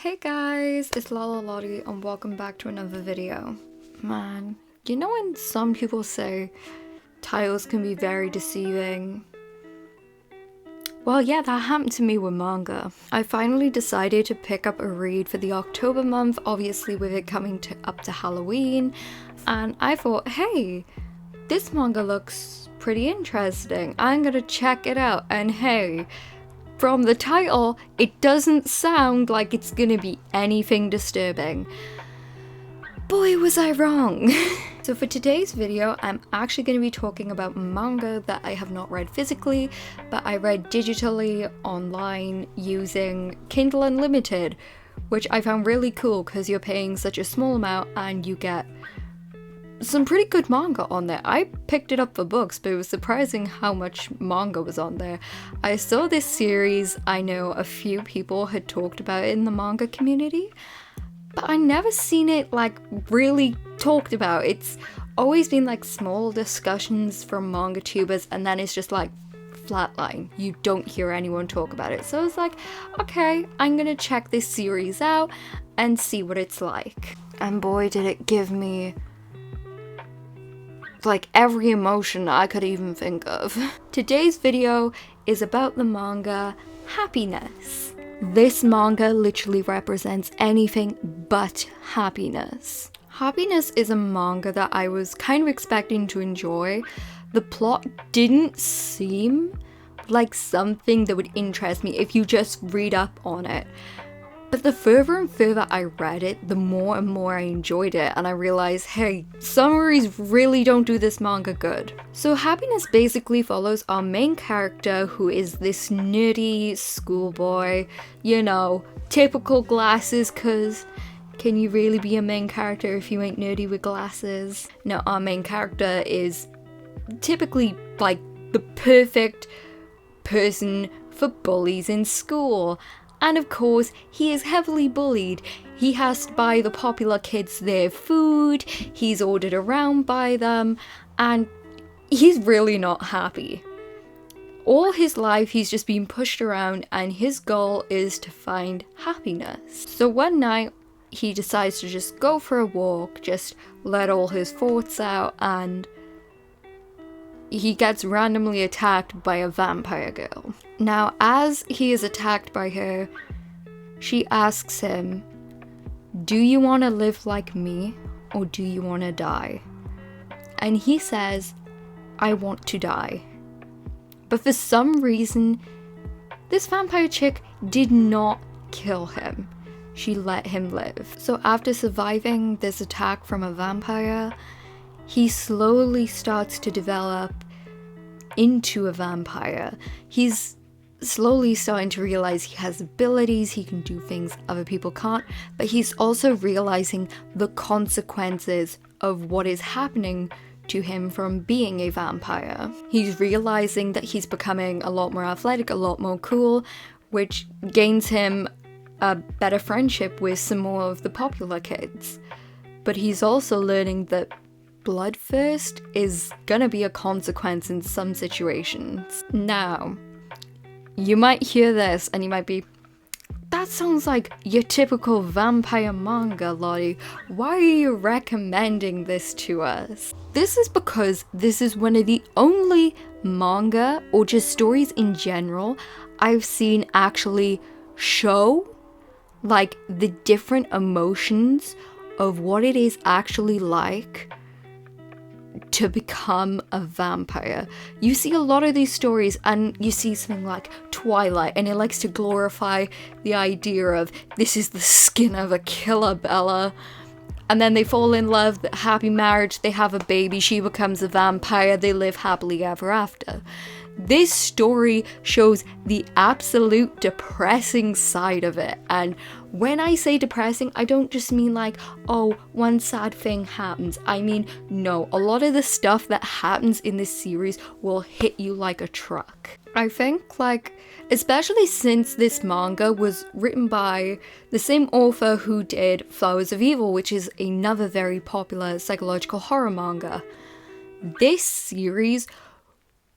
Hey guys, it's Lalalottie and welcome back to another video. Man, you know when some people say titles can be very deceiving? Well, yeah, that happened to me with manga. I finally decided to pick up a read for the October month, obviously with it coming up to Halloween, and I thought, hey, this manga looks pretty interesting. I'm gonna check it out, and hey, from the title, it doesn't sound like it's gonna be anything disturbing. Boy, was I wrong! So for today's video, I'm actually going to be talking about manga that I have not read physically, but I read digitally online using Kindle Unlimited, which I found really cool because you're paying such a small amount and you get some pretty good manga on there. I picked it up for books, but it was surprising how much manga was on there. I saw this series, I know a few people had talked about it in the manga community, but I never seen it like really talked about. It's always been like small discussions from manga tubers and then it's just like flatline. You don't hear anyone talk about it. So I was like, okay, I'm gonna check this series out and see what it's like. And boy, did it give me like every emotion I could even think of. Today's video is about the manga Happiness. This manga literally represents anything but happiness. Happiness is a manga that I was kind of expecting to enjoy. The plot didn't seem like something that would interest me if you just read up on it. But the further and further I read it, the more and more I enjoyed it, and I realized, hey, summaries really don't do this manga good. So Happiness basically follows our main character, who is this nerdy schoolboy, you know, typical glasses, cause can you really be a main character if you ain't nerdy with glasses? No, our main character is typically like the perfect person for bullies in school. And of course, he is heavily bullied. He has to buy the popular kids their food, he's ordered around by them, and he's really not happy. All his life, he's just been pushed around, and his goal is to find happiness. So one night, he decides to just go for a walk, just let all his thoughts out, and he gets randomly attacked by a vampire girl. Now, as he is attacked by her, she asks him, do you want to live like me or do you want to die? And he says, I want to die. But for some reason, this vampire chick did not kill him. She let him live. So after surviving this attack from a vampire, he slowly starts to develop into a vampire. He's slowly starting to realize he has abilities, he can do things other people can't, but he's also realizing the consequences of what is happening to him from being a vampire. He's realizing that he's becoming a lot more athletic, a lot more cool, which gains him a better friendship with some more of the popular kids. But he's also learning that bloodthirst is gonna be a consequence in some situations. Now, you might hear this and you might be, that sounds like your typical vampire manga, Lottie. Why are you recommending this to us? This is because this is one of the only manga, or just stories in general, I've seen actually show like the different emotions of what it is actually like to become a vampire. You see a lot of these stories and you see something like Twilight and it likes to glorify the idea of this is the skin of a killer Bella, and then they fall in love, happy marriage, they have a baby, she becomes a vampire, they live happily ever after. This story shows the absolute depressing side of it, and when I say depressing, I don't just mean like, oh, one sad thing happens. I mean, no, a lot of the stuff that happens in this series will hit you like a truck. I think, like, especially since this manga was written by the same author who did Flowers of Evil, which is another very popular psychological horror manga. This series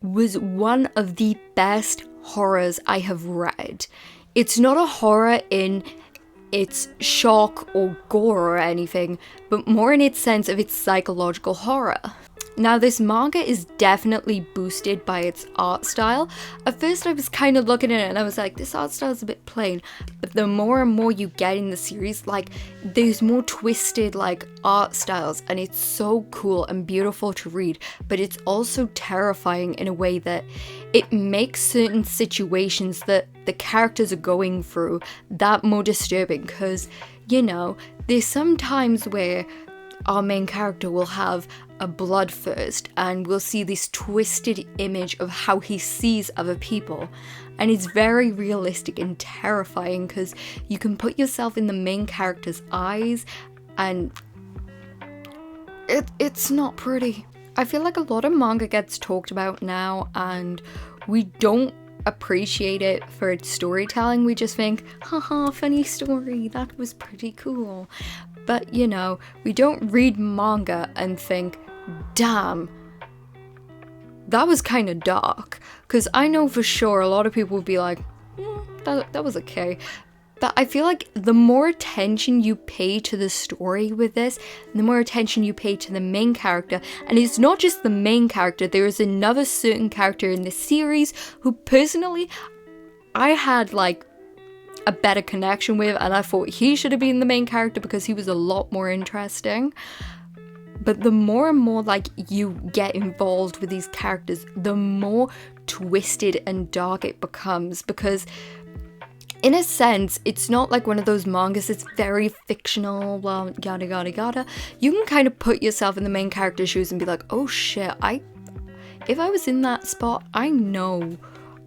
was one of the best horrors I have read. It's not a horror in its shock or gore or anything, but more in its sense of its psychological horror. Now, this manga is definitely boosted by its art style. At first I was kind of looking at it and I was like, this art style is a bit plain, but the more and more you get in the series, like, there's more twisted, like, art styles, and it's so cool and beautiful to read, but it's also terrifying in a way that it makes certain situations that the characters are going through that more disturbing, because, you know, there's some times where our main character will have a bloodthirst and we'll see this twisted image of how he sees other people, and it's very realistic and terrifying because you can put yourself in the main character's eyes, and it's not pretty. I feel like a lot of manga gets talked about now and we don't appreciate it for its storytelling. We just think, haha, funny story, that was pretty cool. But, you know, we don't read manga and think, damn, that was kind of dark. Because I know for sure a lot of people would be like, that was okay. But I feel like the more attention you pay to the story with this, the more attention you pay to the main character, and it's not just the main character, there is another certain character in this series who personally I had like a better connection with, and I thought he should have been the main character because he was a lot more interesting. But the more and more like you get involved with these characters, the more twisted and dark it becomes, because in a sense, it's not like one of those mangas that's very fictional, well, yada yada yada. You can kind of put yourself in the main character's shoes and be like, oh shit, if I was in that spot, I know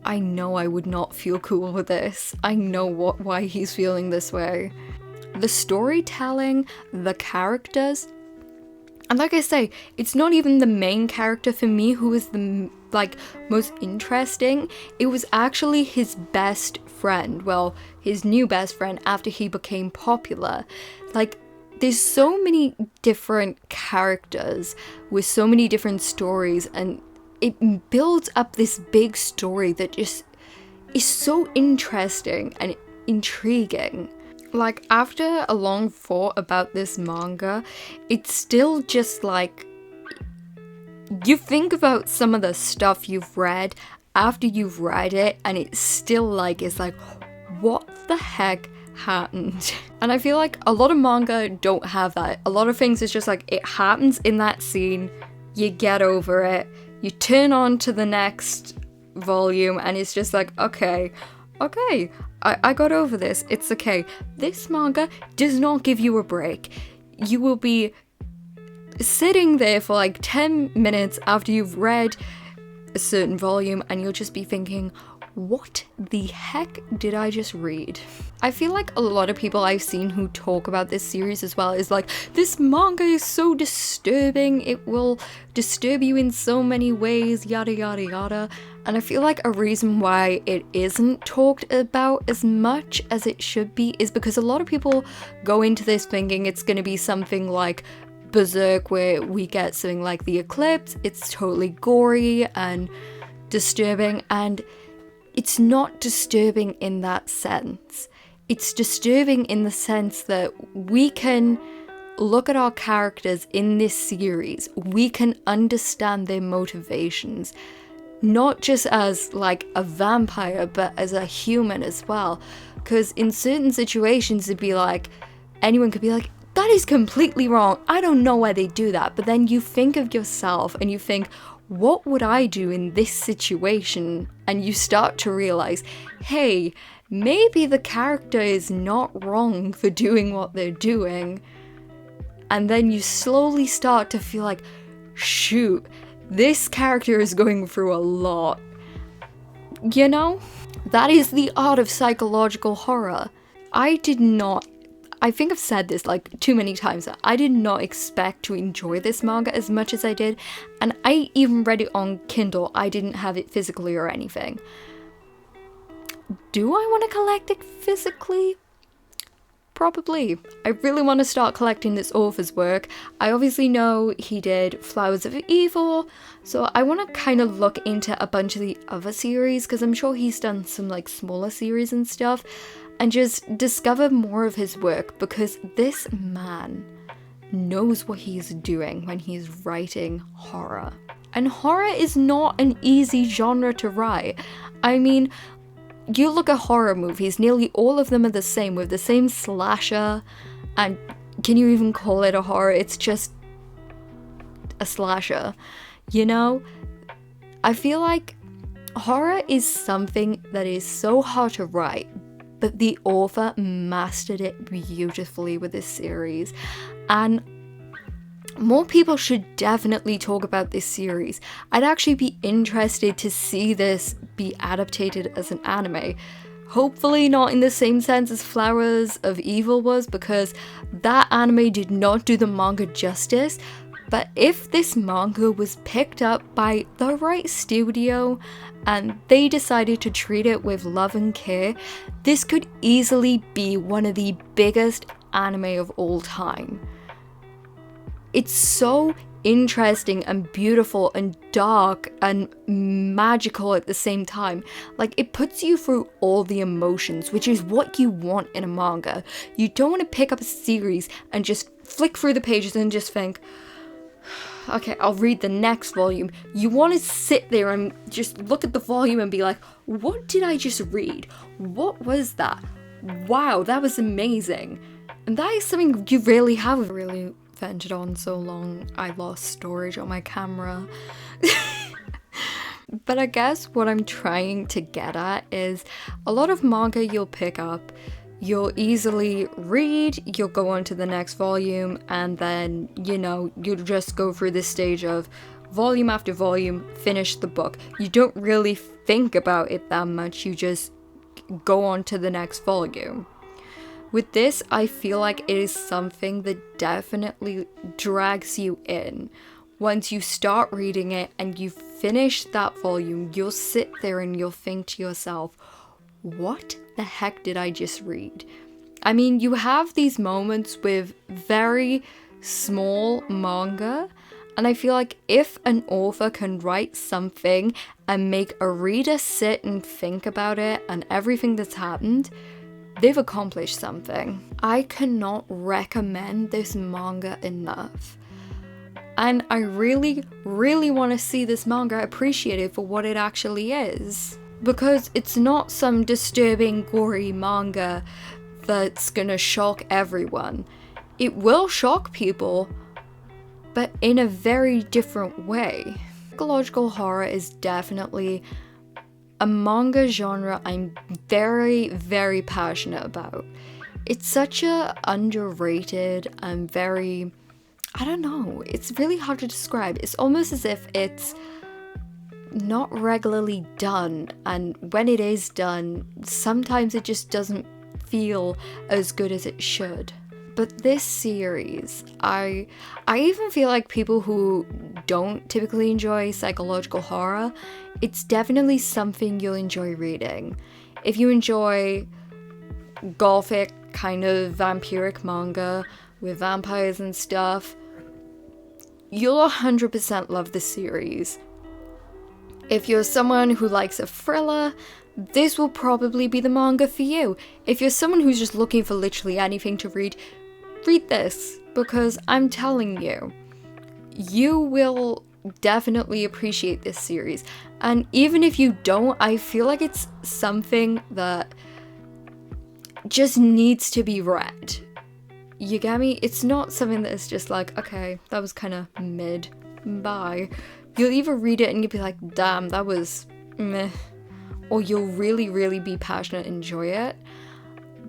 I would not feel cool with this. I know why he's feeling this way. The storytelling, the characters, and like I say, it's not even the main character for me who is the most interesting. It was actually his best friend, well, his new best friend after he became popular. Like, there's so many different characters with so many different stories, and it builds up this big story that just is so interesting and intriguing. Like, after a long thought about this manga, it's still just like, you think about some of the stuff you've read after you've read it, and it's still like, it's like, what the heck happened? And I feel like a lot of manga don't have that. A lot of things is just like, it happens in that scene, you get over it, you turn on to the next volume, and it's just like, okay, I got over this, it's okay. This manga does not give you a break. You will be sitting there for like 10 minutes after you've read a certain volume, and you'll just be thinking, what the heck did I just read? I feel like a lot of people I've seen who talk about this series as well is like, this manga is so disturbing, it will disturb you in so many ways, yada yada yada. And I feel like a reason why it isn't talked about as much as it should be is because a lot of people go into this thinking it's going to be something like Berserk, where we get something like the eclipse, it's totally gory and disturbing, and it's not disturbing in that sense. It's disturbing in the sense that we can look at our characters in this series, we can understand their motivations, not just as like a vampire, but as a human as well. Because in certain situations, it'd be like, anyone could be like, that is completely wrong, I don't know why they do that. But then you think of yourself and you think, what would I do in this situation? And you start to realize, hey, maybe the character is not wrong for doing what they're doing. And then you slowly start to feel like, shoot, this character is going through a lot. You know? That is the art of psychological horror. I think I've said this like too many times, I did not expect to enjoy this manga as much as I did, and I even read it on Kindle, I didn't have it physically or anything. Do I want to collect it physically? Probably. I really want to start collecting this author's work. I obviously know he did Flowers of Evil, so I want to kind of look into a bunch of the other series, because I'm sure he's done some like smaller series and stuff. and just discover more of his work, because this man knows what he's doing when he's writing horror. And horror is not an easy genre to write. I mean, you look at horror movies, nearly all of them are the same, with the same slasher, and can you even call it a horror? It's just a slasher, you know? I feel like horror is something that is so hard to write, but the author mastered it beautifully with this series, and more people should definitely talk about this series. I'd actually be interested to see this be adapted as an anime. Hopefully not in the same sense as Flowers of Evil was, because that anime did not do the manga justice. But if this manga was picked up by the right studio and they decided to treat it with love and care, this could easily be one of the biggest anime of all time. It's so interesting and beautiful and dark and magical at the same time. Like, it puts you through all the emotions, which is what you want in a manga. You don't want to pick up a series and just flick through the pages and just think, okay, I'll read the next volume. You want to sit there and just look at the volume and be like, what did I just read? What was that? Wow, that was amazing. And that is something you rarely have. Really vented on so long, I lost storage on my camera. But I guess what I'm trying to get at is a lot of manga you'll pick up, you'll easily read, you'll go on to the next volume, and then, you know, you'll just go through this stage of volume after volume, finish the book. You don't really think about it that much, you just go on to the next volume. With this, I feel like it is something that definitely drags you in. Once you start reading it and you finish that volume, you'll sit there and you'll think to yourself, what the heck did I just read? I mean, you have these moments with very small manga, and I feel like if an author can write something and make a reader sit and think about it and everything that's happened, they've accomplished something. I cannot recommend this manga enough. And I really, really want to see this manga appreciated for what it actually is. Because it's not some disturbing, gory manga that's gonna shock everyone. It will shock people, but in a very different way. Psychological horror is definitely a manga genre I'm very, very passionate about. It's such a underrated and very, I don't know, it's really hard to describe. It's almost as if it's not regularly done, and when it is done, sometimes it just doesn't feel as good as it should. But this series, I even feel like people who don't typically enjoy psychological horror, it's definitely something you'll enjoy reading. If you enjoy gothic kind of vampiric manga with vampires and stuff, you'll 100% love this series. If you're someone who likes a thriller, this will probably be the manga for you. If you're someone who's just looking for literally anything to read, read this, because I'm telling you, you will definitely appreciate this series. And even if you don't, I feel like it's something that just needs to be read. You get me? It's not something that is just like, okay, that was kind of mid, bye. You'll either read it and you'll be like, damn, that was meh, or you'll really, really be passionate and enjoy it.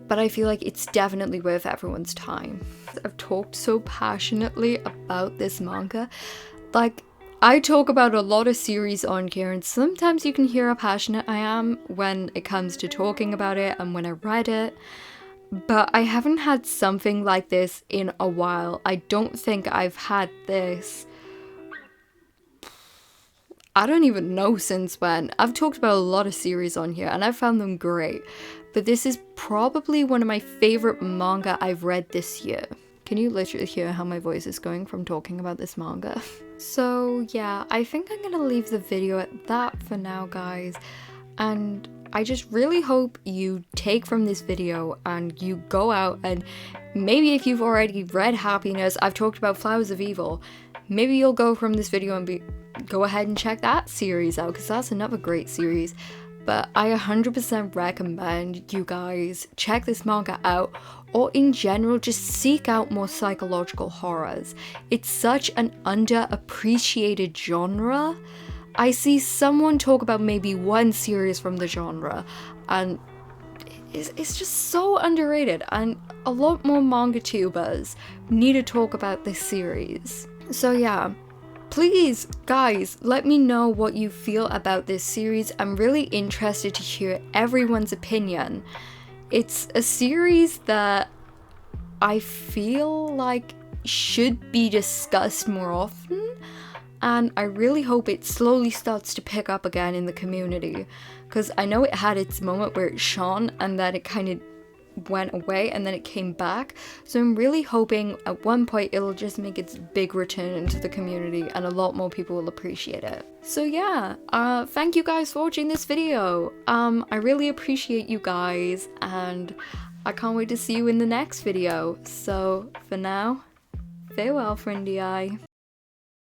But I feel like it's definitely worth everyone's time. I've talked so passionately about this manga. Like, I talk about a lot of series on here, and sometimes you can hear how passionate I am when it comes to talking about it and when I read it. But I haven't had something like this in a while. I don't think I've had this, I don't even know since when. I've talked about a lot of series on here and I've found them great, but this is probably one of my favorite manga I've read this year. Can you literally hear how my voice is going from talking about this manga? So yeah, I think I'm gonna leave the video at that for now, guys. And I just really hope you take from this video and you go out and maybe if you've already read Happiness, I've talked about Flowers of Evil, maybe you'll go from this video and go ahead and check that series out, because that's another great series. But I 100% recommend you guys check this manga out, or in general just seek out more psychological horrors. It's such an underappreciated genre. I see someone talk about maybe one series from the genre, and it's just so underrated, and a lot more manga tubers need to talk about this series. So yeah, please guys, let me know what you feel about this series. I'm really interested to hear everyone's opinion. It's a series that I feel like should be discussed more often, and I really hope it slowly starts to pick up again in the community, because I know it had its moment where it shone and then it kind of went away and then it came back. So I'm really hoping at one point it'll just make its big return into the community and a lot more people will appreciate it. So yeah, thank you guys for watching this video. I really appreciate you guys, and I can't wait to see you in the next video. So for now, farewell, friendy eye.